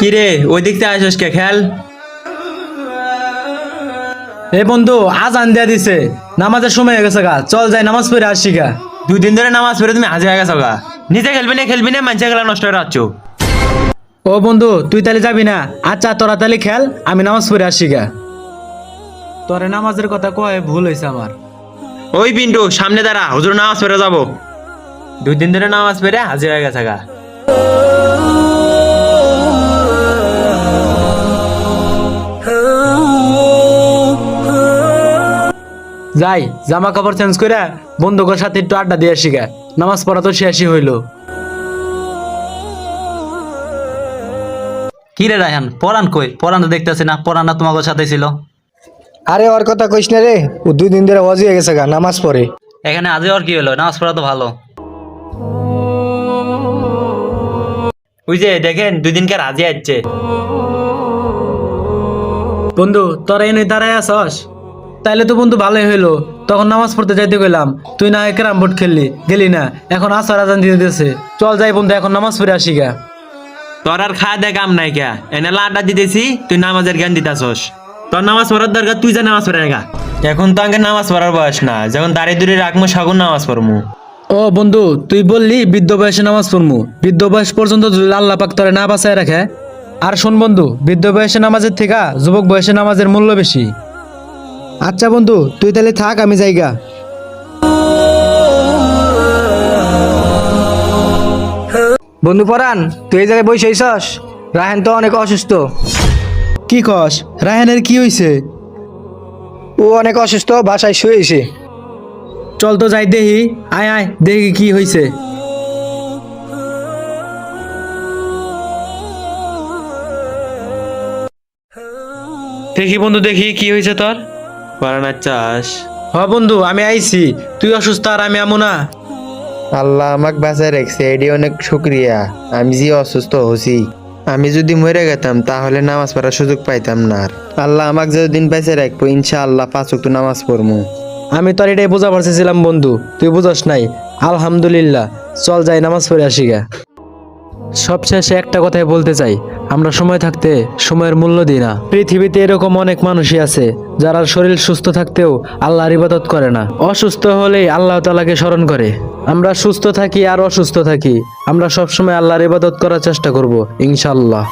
কিরে ওই দিক থেকে আসিস কে খেল। এ বন্ধু আজান দিয়া দিছে, নামাজের সময় হয়ে গেছে গা, চল যাই নামাজ পড়ে আসি গা। 2 দিন ধরে নামাজ পড়ে তুমি হাজির হয়ে গেছো গা। নিজে খেলবি না মানুষের খেলা নষ্ট করে রাখছো। ও বন্ধু তুই তাহলে যাবি না? আচ্ছা তোরা তাহলে খেল, আমি নামাজ পড়ে আসি গা। তোরে নামাজের কথা কয়ে ভুল হয়েছে আমার। ওই পিন্টু সামনে দাঁড়া, হুজুর নামাজ পড়ে যাবো। 2 দিন ধরে নামাজ পড়ে হাজির হয়ে গেছে গা। যাই জামা কাপড় চেঞ্জ করে বন্ধুকের সাথে একটু আড্ডা দিয়ে আসি গা। নামাজ পড়া তো শেষই হইলো। কি রে রায়হান, পরান কই? পরান তো দেখতেছি না, পরান না তোমাদের সাথে ছিল। আরে ওর কথা কইস না রে, ও 2 দিন ধরে ওয়াজি হয়ে গেছে গা, নামাজ পড়ে। এখানে আজই ওর কি হলো? নামাজ পড়া তো ভালো। ওই যে দেখেন 2 দিনকার হাজির আসছে। বন্ধু তোরা এনে দাঁড়ায় আসস? তাইলে তো বন্ধু ভালোই হইলো, তখন নামাজ পড়তে যাইতে গেলাম, তুই না হয় ক্যারাম বোর্ড খেললি, গেলি না। এখন আসর আজান দিয়ে দিতেছে, চল যাই বন্ধু এখন নামাজ পড়ে আসি গা। তোর আর খাওয়া দেয় কাম নাই কে, এনে আড্ডা দিতেছি, তুই নামাজের জ্ঞান দিতাছস। তোর নামাজ পড়ার দরকার, তুই যা নামাজ পড়ে গা। এখন তো আগে নামাজ পড়ার বয়স না, যখন দাঁড়িয়ে দূরে রাখবো সাগুন নামাজ পড়মু। ও বন্ধু তুই বললি বৃদ্ধ বয়সে নামাজ পড়মু, বৃদ্ধ বয়স পর্যন্ত যদি আল্লাহ পাক তোরে না বাঁচায় রাখে। আর শোন বন্ধু, বৃদ্ধ বয়সে নামাজের থেকে যুবক বয়সে নামাজের মূল্য বেশি। আচ্ছা বন্ধু তুই তাহলে থাক, আমি যাইগা। বন্ধু পরান, তুই এই জায়গায় বসে হইছস? রাহেন তো অনেক অসুস্থ। কি কস? রায়হানের কি হইছে? ও অনেক অসুস্থ, বাসায় শুয়েছে। চল তো যাই দেখি, আয় আয় দেখি কি হইছে। দেখি বন্ধু দেখি কি হয়েছে তোর। পড়ানোর চাস? হ বন্ধু আমি আইছি, তুই অসুস্থ আর আমি আমু না। আল্লাহ আমাকে বাঁচায় রাখছে, এটি অনেক শুক্রিয়া। আমি যে অসুস্থ হছি, আমি যদি মরে গেতাম তাহলে নামাজ পড়ার সুযোগ পাইতাম না। আর আল্লাহ আমাকে যতদিন বেঁচে রাখবো ইনশাআল্লাহ 5 ওয়াক্ত নামাজ পড়বো। আমি তোর এটাই বোঝা পারতেছিলাম বন্ধু, তুই বুঝস নাই। আলহামদুলিল্লাহ, চল যাই নামাজ পড়ে আসি গা। সবশেষে একটা কথাই বলতে চাই, আমরা সময় থাকতে সময়ের মূল্য দিই না। পৃথিবীতে এরকম অনেক মানুষই আছে যারা শরীর সুস্থ থাকতেও আল্লাহর ইবাদত করে না, অসুস্থ হলেই আল্লাহ তাআলাকে স্মরণ করে। আমরা সুস্থ থাকি আর অসুস্থ থাকি, আমরা সবসময় আল্লাহর ইবাদত করার চেষ্টা করব ইনশাআল্লাহ।